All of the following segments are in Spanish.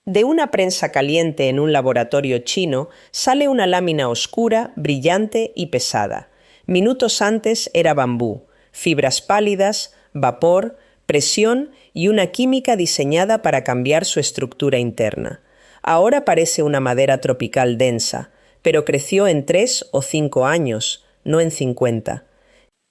De una prensa caliente en un laboratorio chino sale una lámina oscura, brillante y pesada. Minutos antes era bambú, fibras pálidas, vapor, presión y una química diseñada para cambiar su estructura interna. Ahora parece una madera tropical densa, pero creció en 3 o 5 años, no en 50.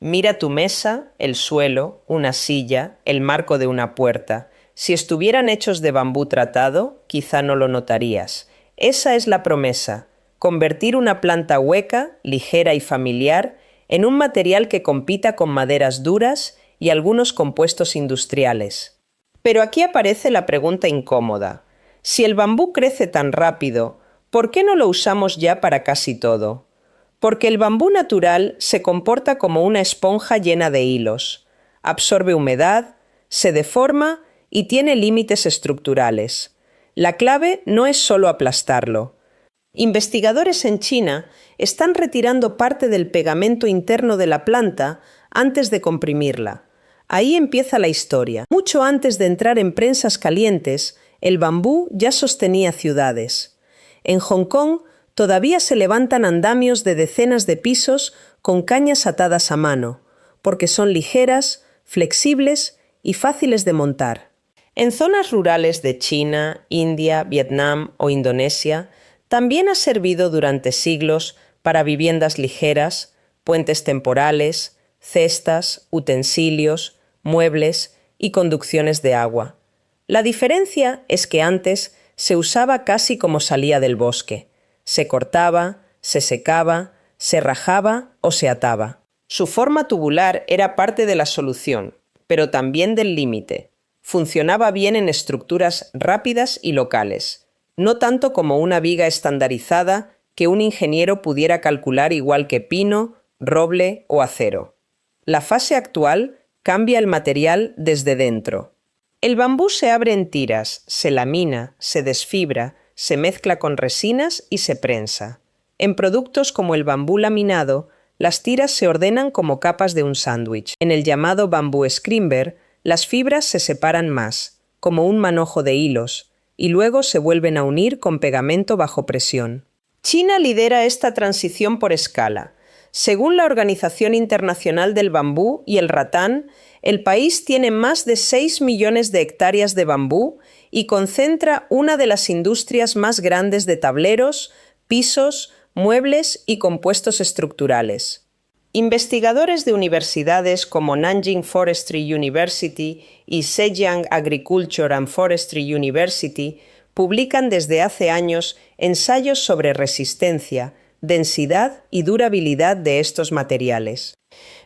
Mira tu mesa, el suelo, una silla, el marco de una puerta. Si estuvieran hechos de bambú tratado, quizá no lo notarías. Esa es la promesa: convertir una planta hueca, ligera y familiar en un material que compita con maderas duras y algunos compuestos industriales. Pero aquí aparece la pregunta incómoda. Si el bambú crece tan rápido, ¿por qué no lo usamos ya para casi todo? Porque el bambú natural se comporta como una esponja llena de hilos. Absorbe humedad, se deforma y tiene límites estructurales. La clave no es solo aplastarlo. Investigadores en China están retirando parte del pegamento interno de la planta antes de comprimirla. Ahí empieza la historia. Mucho antes de entrar en prensas calientes, el bambú ya sostenía ciudades. En Hong Kong todavía se levantan andamios de decenas de pisos con cañas atadas a mano, porque son ligeras, flexibles y fáciles de montar. En zonas rurales de China, India, Vietnam o Indonesia, también ha servido durante siglos para viviendas ligeras, puentes temporales, cestas, utensilios, muebles y conducciones de agua. La diferencia es que antes se usaba casi como salía del bosque. Se cortaba, se secaba, se rajaba o se ataba. Su forma tubular era parte de la solución, pero también del límite. Funcionaba bien en estructuras rápidas y locales, no tanto como una viga estandarizada que un ingeniero pudiera calcular igual que pino, roble o acero. La fase actual cambia el material desde dentro. El bambú se abre en tiras, se lamina, se desfibra, se mezcla con resinas y se prensa. En productos como el bambú laminado, las tiras se ordenan como capas de un sándwich. En el llamado bambú scrimber, las fibras se separan más, como un manojo de hilos, y luego se vuelven a unir con pegamento bajo presión. China lidera esta transición por escala. Según la Organización Internacional del Bambú y el Ratán, el país tiene más de 6 millones de hectáreas de bambú y concentra una de las industrias más grandes de tableros, pisos, muebles y compuestos estructurales. Investigadores de universidades como Nanjing Forestry University y Zhejiang Agriculture and Forestry University publican desde hace años ensayos sobre resistencia, densidad y durabilidad de estos materiales.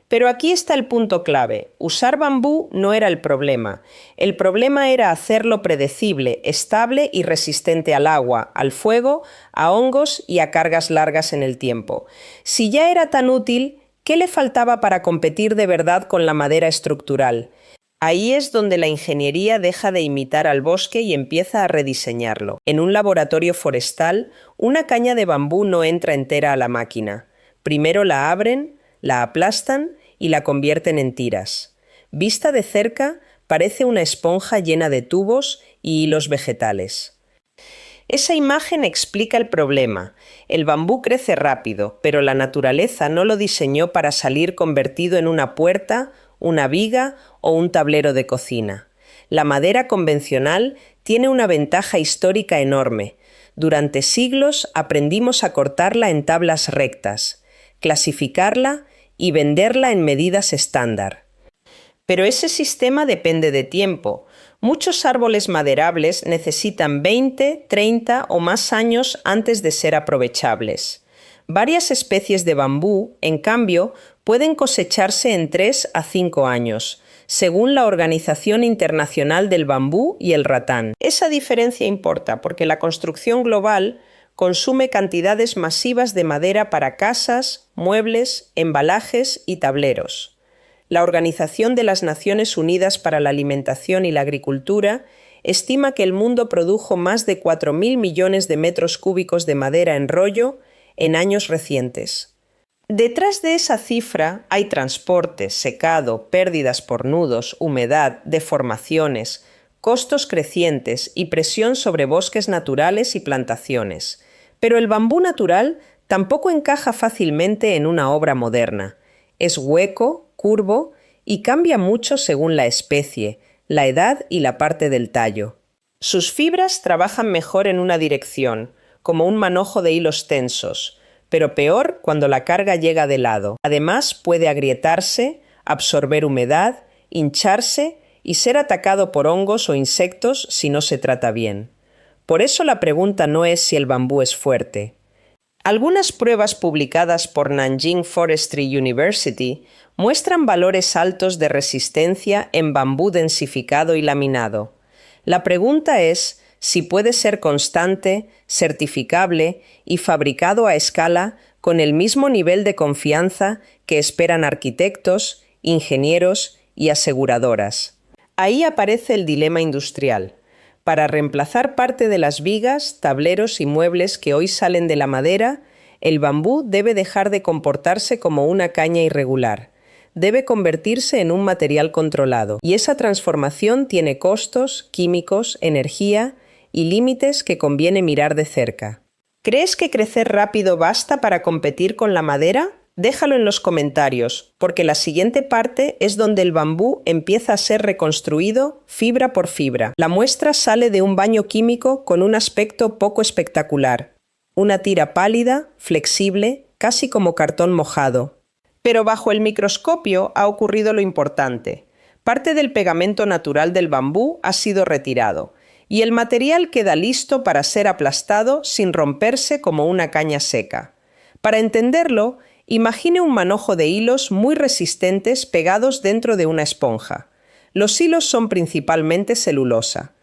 Pero aquí está el punto clave. Usar bambú no era el problema. El problema era hacerlo predecible, estable y resistente al agua, al fuego, a hongos y a cargas largas en el tiempo. Si ya era tan útil, ¿qué le faltaba para competir de verdad con la madera estructural? Ahí es donde la ingeniería deja de imitar al bosque y empieza a rediseñarlo. En un laboratorio forestal, una caña de bambú no entra entera a la máquina. Primero la abren, la aplastan y la convierten en tiras. Vista de cerca, parece una esponja llena de tubos y hilos vegetales. Esa imagen explica el problema. El bambú crece rápido, pero la naturaleza no lo diseñó para salir convertido en una puerta, una viga o un tablero de cocina. La madera convencional tiene una ventaja histórica enorme. Durante siglos aprendimos a cortarla en tablas rectas, clasificarla y venderla en medidas estándar. Pero ese sistema depende de tiempo. Muchos árboles maderables necesitan 20, 30 o más años antes de ser aprovechables. Varias especies de bambú, en cambio, pueden cosecharse en 3 a 5 años, según la Organización Internacional del Bambú y el Ratán. Esa diferencia importa porque la construcción global consume cantidades masivas de madera para casas, muebles, embalajes y tableros. La Organización de las Naciones Unidas para la Alimentación y la Agricultura estima que el mundo produjo más de 4.000 millones de metros cúbicos de madera en rollo en años recientes. Detrás de esa cifra hay transporte, secado, pérdidas por nudos, humedad, deformaciones, costos crecientes y presión sobre bosques naturales y plantaciones. Pero el bambú natural tampoco encaja fácilmente en una obra moderna. Es hueco, curvo y cambia mucho según la especie, la edad y la parte del tallo. Sus fibras trabajan mejor en una dirección, como un manojo de hilos tensos, pero peor cuando la carga llega de lado. Además, puede agrietarse, absorber humedad, hincharse y ser atacado por hongos o insectos si no se trata bien. Por eso la pregunta no es si el bambú es fuerte. Algunas pruebas publicadas por Nanjing Forestry University muestran valores altos de resistencia en bambú densificado y laminado. La pregunta es si puede ser constante, certificable y fabricado a escala con el mismo nivel de confianza que esperan arquitectos, ingenieros y aseguradoras. Ahí aparece el dilema industrial. Para reemplazar parte de las vigas, tableros y muebles que hoy salen de la madera, el bambú debe dejar de comportarse como una caña irregular. Debe convertirse en un material controlado, y esa transformación tiene costos, químicos, energía y límites que conviene mirar de cerca. ¿Crees que crecer rápido basta para competir con la madera? Déjalo en los comentarios, porque la siguiente parte es donde el bambú empieza a ser reconstruido fibra por fibra. La muestra sale de un baño químico con un aspecto poco espectacular. Una tira pálida, flexible, casi como cartón mojado. Pero bajo el microscopio ha ocurrido lo importante. Parte del pegamento natural del bambú ha sido retirado, y el material queda listo para ser aplastado sin romperse como una caña seca. Para entenderlo, imagine un manojo de hilos muy resistentes pegados dentro de una esponja. Los hilos son principalmente celulosa.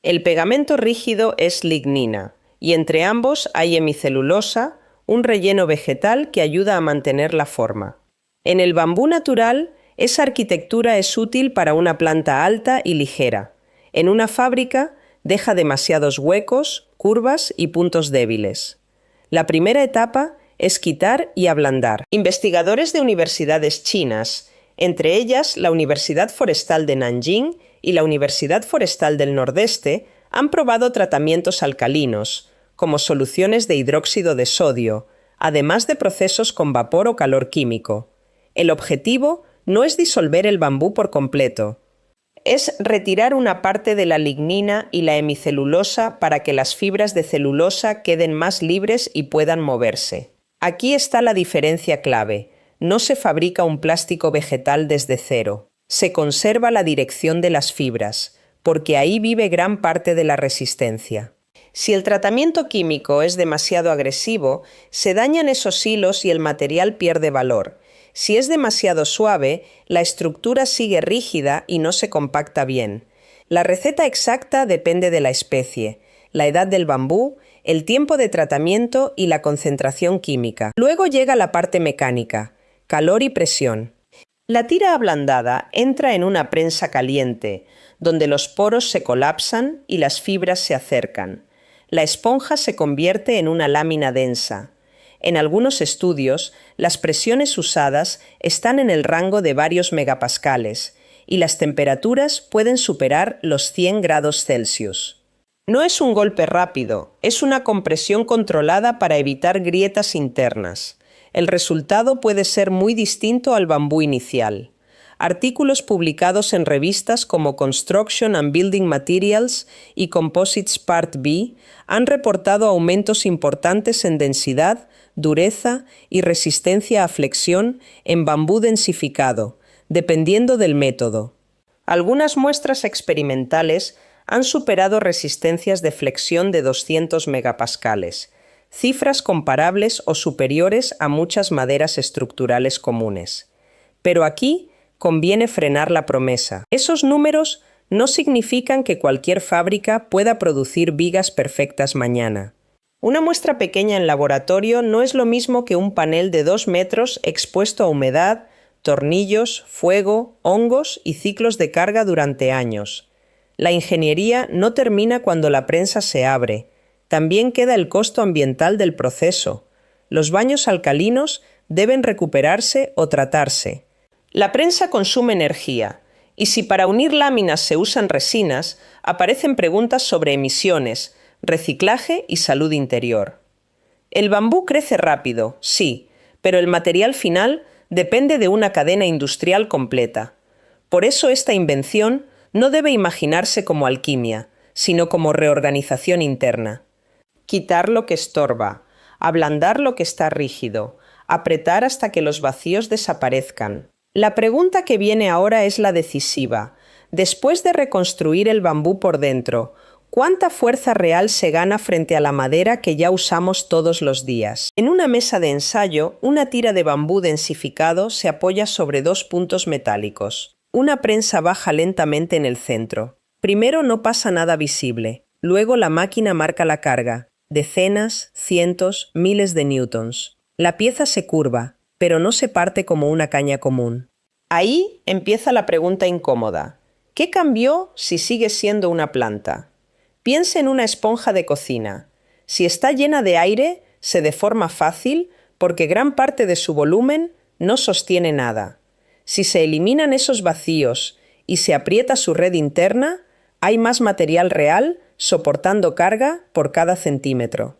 El pegamento rígido es lignina, y entre ambos hay hemicelulosa, un relleno vegetal que ayuda a mantener la forma. En el bambú natural, esa arquitectura es útil para una planta alta y ligera. En una fábrica, deja demasiados huecos, curvas y puntos débiles. La primera etapa es quitar y ablandar. Investigadores de universidades chinas, entre ellas la Universidad Forestal de Nanjing y la Universidad Forestal del Nordeste, han probado tratamientos alcalinos, como soluciones de hidróxido de sodio, además de procesos con vapor o calor químico. El objetivo no es disolver el bambú por completo. Es retirar una parte de la lignina y la hemicelulosa para que las fibras de celulosa queden más libres y puedan moverse. Aquí está la diferencia clave. No se fabrica un plástico vegetal desde cero. Se conserva la dirección de las fibras, porque ahí vive gran parte de la resistencia. Si el tratamiento químico es demasiado agresivo, se dañan esos hilos y el material pierde valor. Si es demasiado suave, la estructura sigue rígida y no se compacta bien. La receta exacta depende de la especie, la edad del bambú, el tiempo de tratamiento y la concentración química. Luego llega la parte mecánica, calor y presión. La tira ablandada entra en una prensa caliente, donde los poros se colapsan y las fibras se acercan. La esponja se convierte en una lámina densa. En algunos estudios, las presiones usadas están en el rango de varios megapascales y las temperaturas pueden superar los 100 grados Celsius. No es un golpe rápido, es una compresión controlada para evitar grietas internas. El resultado puede ser muy distinto al bambú inicial. Artículos publicados en revistas como Construction and Building Materials y Composites Part B han reportado aumentos importantes en densidad, dureza y resistencia a flexión en bambú densificado, dependiendo del método. Algunas muestras experimentales han superado resistencias de flexión de 200 megapascales, cifras comparables o superiores a muchas maderas estructurales comunes. Pero aquí conviene frenar la promesa. Esos números no significan que cualquier fábrica pueda producir vigas perfectas mañana. Una muestra pequeña en laboratorio no es lo mismo que un panel de 2 metros expuesto a humedad, tornillos, fuego, hongos y ciclos de carga durante años. La ingeniería no termina cuando la prensa se abre. También queda el costo ambiental del proceso. Los baños alcalinos deben recuperarse o tratarse. La prensa consume energía Y si para unir láminas se usan resinas, aparecen preguntas sobre emisiones, reciclaje y salud interior. El bambú crece rápido, sí, pero el material final depende de una cadena industrial completa. Por eso esta invención no debe imaginarse como alquimia, sino como reorganización interna. Quitar lo que estorba, ablandar lo que está rígido, apretar hasta que los vacíos desaparezcan. La pregunta que viene ahora es la decisiva. Después de reconstruir el bambú por dentro, ¿cuánta fuerza real se gana frente a la madera que ya usamos todos los días? En una mesa de ensayo, una tira de bambú densificado se apoya sobre dos puntos metálicos. Una prensa baja lentamente en el centro. Primero no pasa nada visible. Luego la máquina marca la carga. Decenas, cientos, miles de newtons. La pieza se curva, pero no se parte como una caña común. Ahí empieza la pregunta incómoda. ¿Qué cambió si sigue siendo una planta? Piense en una esponja de cocina. Si está llena de aire, se deforma fácil porque gran parte de su volumen no sostiene nada. Si se eliminan esos vacíos y se aprieta su red interna, hay más material real soportando carga por cada centímetro.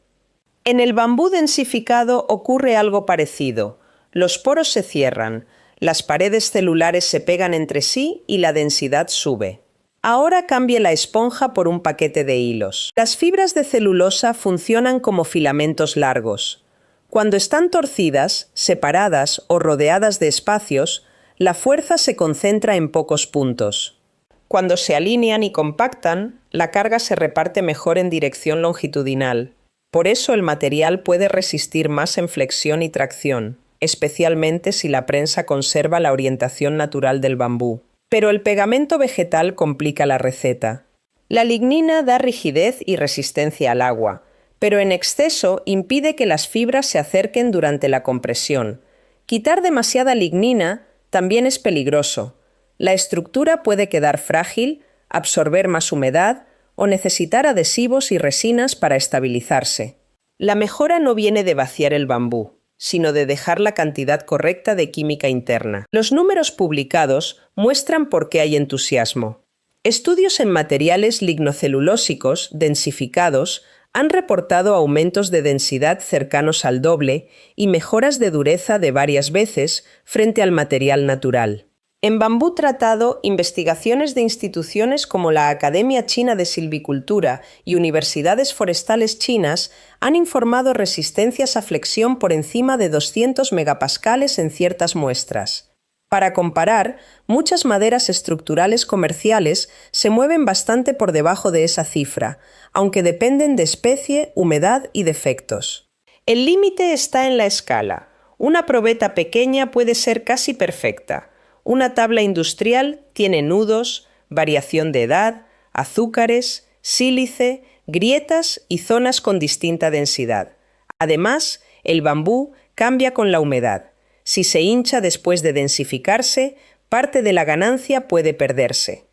En el bambú densificado ocurre algo parecido. Los poros se cierran, las paredes celulares se pegan entre sí y la densidad sube. Ahora cambie la esponja por un paquete de hilos. Las fibras de celulosa funcionan como filamentos largos. Cuando están torcidas, separadas o rodeadas de espacios, la fuerza se concentra en pocos puntos. Cuando se alinean y compactan, la carga se reparte mejor en dirección longitudinal. Por eso el material puede resistir más en flexión y tracción, especialmente si la prensa conserva la orientación natural del bambú. Pero el pegamento vegetal complica la receta. La lignina da rigidez y resistencia al agua, pero en exceso impide que las fibras se acerquen durante la compresión. Quitar demasiada lignina también es peligroso. La estructura puede quedar frágil, absorber más humedad o necesitar adhesivos y resinas para estabilizarse. La mejora no viene de vaciar el bambú, sino de dejar la cantidad correcta de química interna. Los números publicados muestran por qué hay entusiasmo. Estudios en materiales lignocelulósicos densificados han reportado aumentos de densidad cercanos al doble y mejoras de dureza de varias veces frente al material natural. En bambú tratado, investigaciones de instituciones como la Academia China de Silvicultura y universidades forestales chinas han informado resistencias a flexión por encima de 200 megapascales en ciertas muestras. Para comparar, muchas maderas estructurales comerciales se mueven bastante por debajo de esa cifra, aunque dependen de especie, humedad y defectos. El límite está en la escala. Una probeta pequeña puede ser casi perfecta. Una tabla industrial tiene nudos, variación de edad, azúcares, sílice, grietas y zonas con distinta densidad. Además, el bambú cambia con la humedad. Si se hincha después de densificarse, parte de la ganancia puede perderse.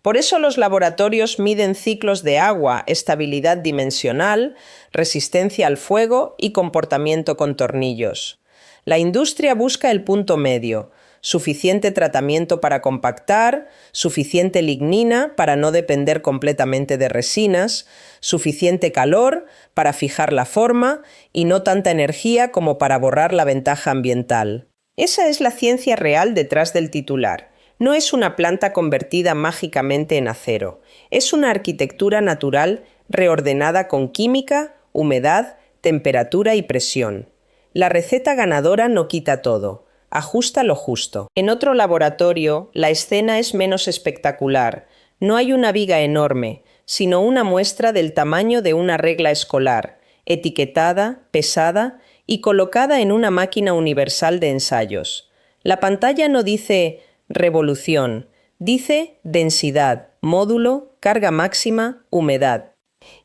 Por eso los laboratorios miden ciclos de agua, estabilidad dimensional, resistencia al fuego y comportamiento con tornillos. La industria busca el punto medio, suficiente tratamiento para compactar, suficiente lignina para no depender completamente de resinas, suficiente calor para fijar la forma y no tanta energía como para borrar la ventaja ambiental. Esa es la ciencia real detrás del titular. No es una planta convertida mágicamente en acero. Es una arquitectura natural reordenada con química, humedad, temperatura y presión. La receta ganadora no quita todo. Ajusta lo justo. En otro laboratorio, la escena es menos espectacular. No hay una viga enorme, sino una muestra del tamaño de una regla escolar, etiquetada, pesada y colocada en una máquina universal de ensayos. La pantalla no dice revolución, dice densidad, módulo, carga máxima, humedad.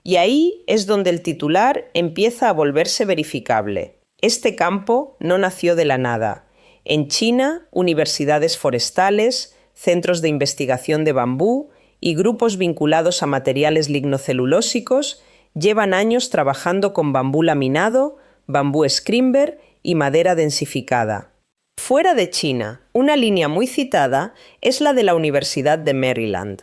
Y ahí es donde el titular empieza a volverse verificable. Este campo no nació de la nada. En China, universidades forestales, centros de investigación de bambú y grupos vinculados a materiales lignocelulósicos llevan años trabajando con bambú laminado, bambú scrimber y madera densificada. Fuera de China, una línea muy citada es la de la Universidad de Maryland,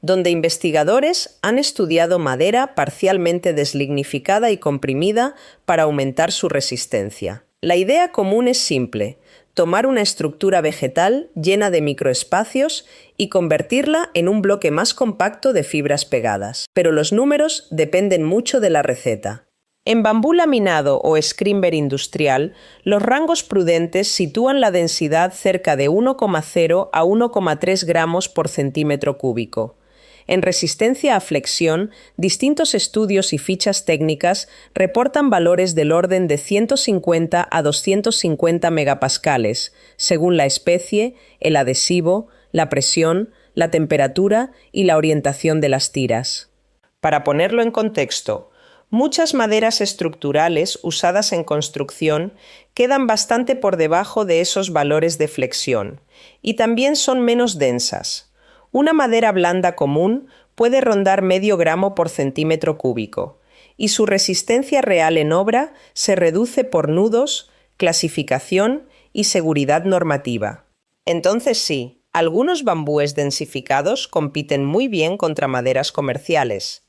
donde investigadores han estudiado madera parcialmente deslignificada y comprimida para aumentar su resistencia. La idea común es simple: tomar una estructura vegetal llena de microespacios y convertirla en un bloque más compacto de fibras pegadas. Pero los números dependen mucho de la receta. En bambú laminado o scrimber industrial, los rangos prudentes sitúan la densidad cerca de 1,0 a 1,3 gramos por centímetro cúbico. En resistencia a flexión, distintos estudios y fichas técnicas reportan valores del orden de 150 a 250 megapascales, según la especie, el adhesivo, la presión, la temperatura y la orientación de las tiras. Para ponerlo en contexto, muchas maderas estructurales usadas en construcción quedan bastante por debajo de esos valores de flexión y también son menos densas. Una madera blanda común puede rondar medio gramo por centímetro cúbico y su resistencia real en obra se reduce por nudos, clasificación y seguridad normativa. Entonces sí, algunos bambúes densificados compiten muy bien contra maderas comerciales,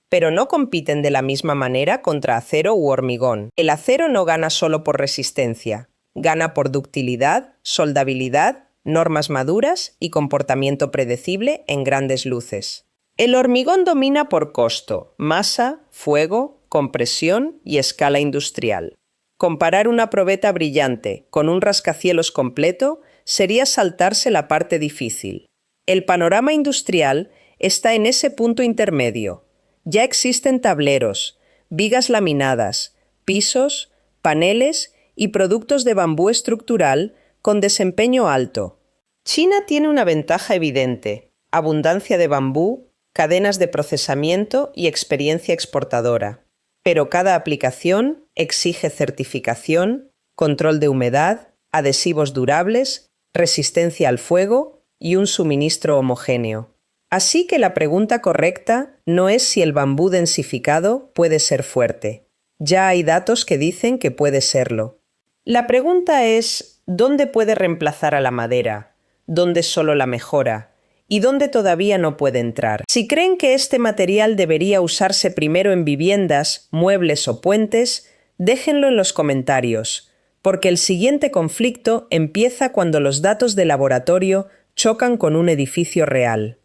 pero no compiten de la misma manera contra acero u hormigón. El acero no gana solo por resistencia, gana por ductilidad, soldabilidad, normas maduras y comportamiento predecible en grandes luces. El hormigón domina por costo, masa, fuego, compresión y escala industrial. Comparar una probeta brillante con un rascacielos completo sería saltarse la parte difícil. El panorama industrial está en ese punto intermedio. Ya existen tableros, vigas laminadas, pisos, paneles y productos de bambú estructural con desempeño alto. China tiene una ventaja evidente: abundancia de bambú, cadenas de procesamiento y experiencia exportadora. Pero cada aplicación exige certificación, control de humedad, adhesivos durables, resistencia al fuego y un suministro homogéneo. Así que la pregunta correcta no es si el bambú densificado puede ser fuerte. Ya hay datos que dicen que puede serlo. La pregunta es: ¿dónde puede reemplazar a la madera? ¿Dónde solo la mejora? ¿Y dónde todavía no puede entrar? Si creen que este material debería usarse primero en viviendas, muebles o puentes, déjenlo en los comentarios, porque el siguiente conflicto empieza cuando los datos de laboratorio chocan con un edificio real.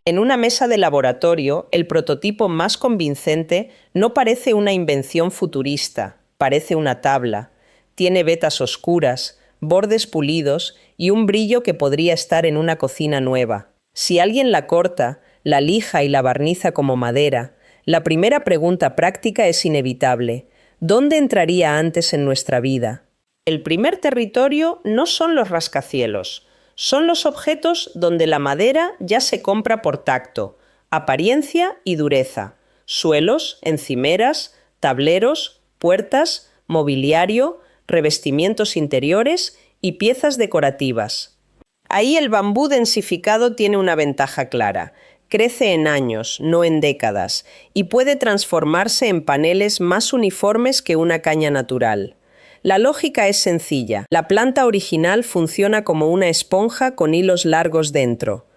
En una mesa de laboratorio, el prototipo más convincente no parece una invención futurista, parece una tabla. Tiene vetas oscuras, bordes pulidos y un brillo que podría estar en una cocina nueva. Si alguien la corta, la lija y la barniza como madera, la primera pregunta práctica es inevitable: ¿dónde entraría antes en nuestra vida? El primer territorio no son los rascacielos. Son los objetos donde la madera ya se compra por tacto, apariencia y dureza: suelos, encimeras, tableros, puertas, mobiliario, revestimientos interiores y piezas decorativas. Ahí el bambú densificado tiene una ventaja clara: crece en años, no en décadas, y puede transformarse en paneles más uniformes que una caña natural. La lógica es sencilla. La planta original funciona como una esponja con hilos largos dentro.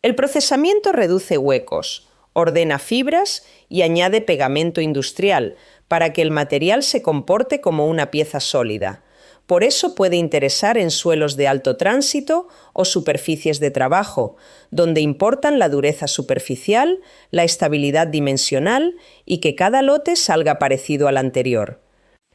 El procesamiento reduce huecos, ordena fibras y añade pegamento industrial para que el material se comporte como una pieza sólida. Por eso puede interesar en suelos de alto tránsito o superficies de trabajo, donde importan la dureza superficial, la estabilidad dimensional y que cada lote salga parecido al anterior.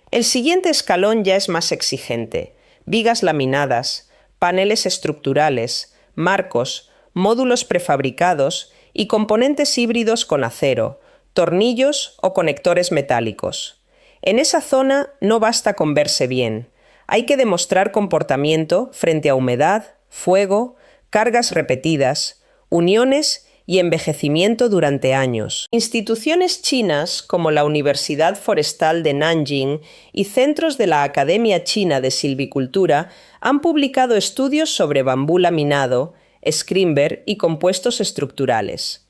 El siguiente escalón ya es más exigente: vigas laminadas, paneles estructurales, marcos, módulos prefabricados y componentes híbridos con acero, tornillos o conectores metálicos. En esa zona no basta con verse bien. Hay que demostrar comportamiento frente a humedad, fuego, cargas repetidas, uniones y envejecimiento durante años. Instituciones chinas como la Universidad Forestal de Nanjing y centros de la Academia China de Silvicultura han publicado estudios sobre bambú laminado, scrimber y compuestos estructurales.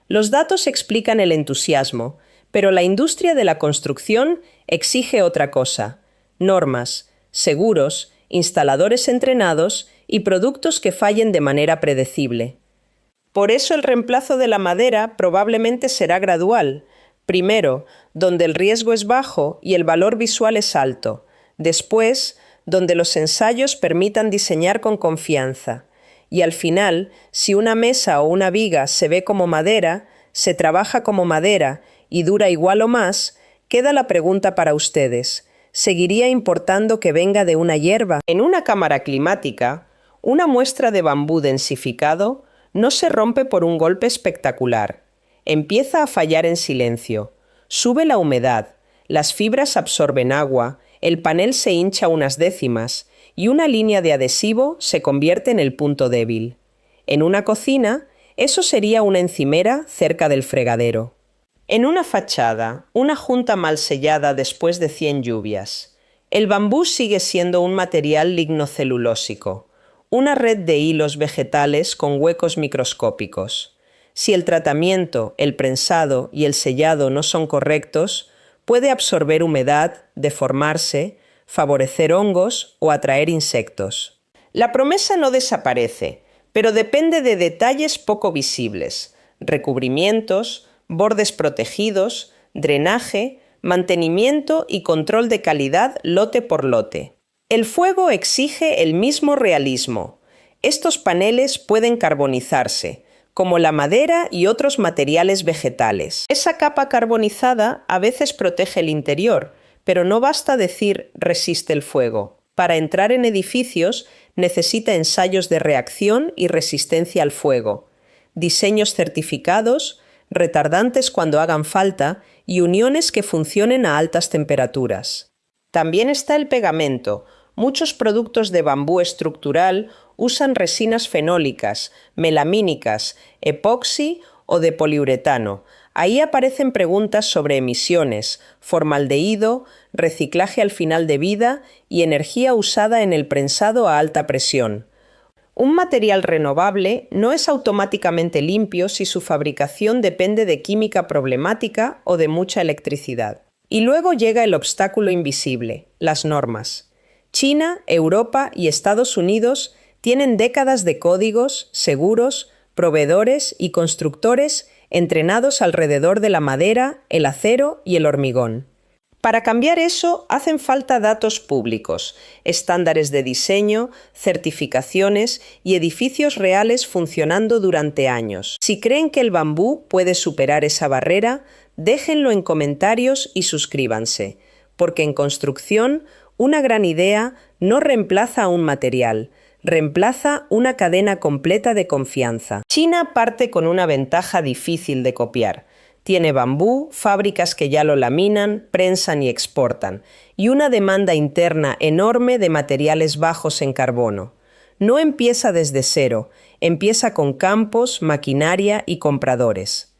Los datos explican el entusiasmo, pero la industria de la construcción exige otra cosa: normas, seguros instaladores entrenados y productos que fallen de manera predecible. Por eso el reemplazo de la madera probablemente será gradual. Primero, donde el riesgo es bajo y el valor visual es alto. Después, donde los ensayos permitan diseñar con confianza. Y al final, si una mesa o una viga se ve como madera, se trabaja como madera y dura igual o más, queda la pregunta para ustedes. ¿Seguiría importando que venga de una hierba? En una cámara climática, una muestra de bambú densificado no se rompe por un golpe espectacular. Empieza a fallar en silencio. Sube la humedad, las fibras absorben agua, el panel se hincha unas décimas y una línea de adhesivo se convierte en el punto débil. En una cocina, eso sería una encimera cerca del fregadero. En una fachada, una junta mal sellada después de 100 lluvias. El bambú sigue siendo un material lignocelulósico, una red de hilos vegetales con huecos microscópicos. Si el tratamiento, el prensado y el sellado no son correctos, puede absorber humedad, deformarse, favorecer hongos o atraer insectos. La promesa no desaparece, pero depende de detalles poco visibles: recubrimientos, bordes protegidos, drenaje, mantenimiento y control de calidad lote por lote. El fuego exige el mismo realismo. Estos paneles pueden carbonizarse, como la madera y otros materiales vegetales. Esa capa carbonizada a veces protege el interior, pero no basta decir resiste el fuego. Para entrar en edificios necesita ensayos de reacción y resistencia al fuego, diseños certificados, retardantes cuando hagan falta y uniones que funcionen a altas temperaturas. También está el pegamento. Muchos productos de bambú estructural usan resinas fenólicas, melamínicas, epoxi o de poliuretano. Ahí aparecen preguntas sobre emisiones, formaldehído, reciclaje al final de vida y energía usada en el prensado a alta presión. Un material renovable no es automáticamente limpio si su fabricación depende de química problemática o de mucha electricidad. Y luego llega el obstáculo invisible, las normas. China, Europa y Estados Unidos tienen décadas de códigos, seguros, proveedores y constructores entrenados alrededor de la madera, el acero y el hormigón. Para cambiar eso hacen falta datos públicos, estándares de diseño, certificaciones y edificios reales funcionando durante años. Si creen que el bambú puede superar esa barrera, déjenlo en comentarios y suscríbanse, porque en construcción una gran idea no reemplaza a un material, reemplaza una cadena completa de confianza. China parte con una ventaja difícil de copiar. Tiene bambú, fábricas que ya lo laminan, prensan y exportan, y una demanda interna enorme de materiales bajos en carbono. No empieza desde cero, empieza con campos, maquinaria y compradores.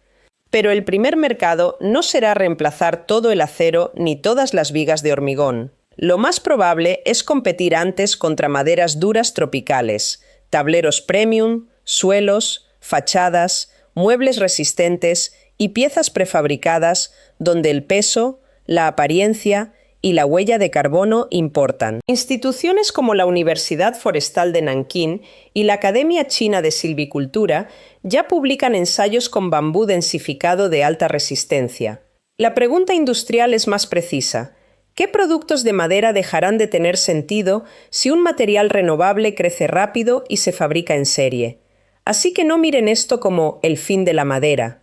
Pero el primer mercado no será reemplazar todo el acero ni todas las vigas de hormigón. Lo más probable es competir antes contra maderas duras tropicales, tableros premium, suelos, fachadas, muebles resistentes y piezas prefabricadas donde el peso, la apariencia y la huella de carbono importan. Instituciones como la Universidad Forestal de Nankín y la Academia China de Silvicultura ya publican ensayos con bambú densificado de alta resistencia. La pregunta industrial es más precisa. ¿Qué productos de madera dejarán de tener sentido si un material renovable crece rápido y se fabrica en serie? Así que no miren esto como el fin de la madera.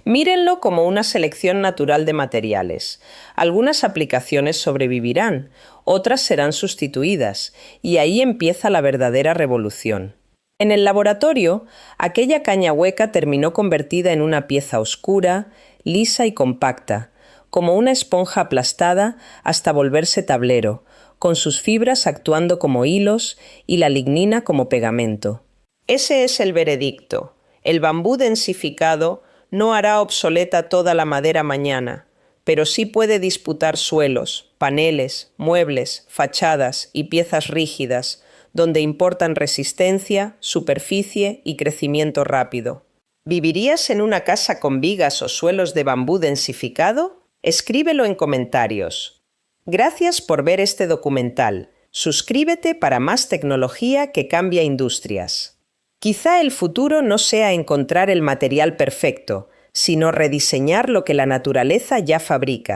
Mírenlo como una selección natural de materiales. Algunas aplicaciones sobrevivirán, otras serán sustituidas, y ahí empieza la verdadera revolución. En el laboratorio, aquella caña hueca terminó convertida en una pieza oscura, lisa y compacta, como una esponja aplastada hasta volverse tablero, con sus fibras actuando como hilos y la lignina como pegamento. Ese es el veredicto. El bambú densificado no hará obsoleta toda la madera mañana, pero sí puede disputar suelos, paneles, muebles, fachadas y piezas rígidas, donde importan resistencia, superficie y crecimiento rápido. ¿Vivirías en una casa con vigas o suelos de bambú densificado? Escríbelo en comentarios. Gracias por ver este documental. Suscríbete para más tecnología que cambia industrias. Quizá el futuro no sea encontrar el material perfecto, sino rediseñar lo que la naturaleza ya fabrica.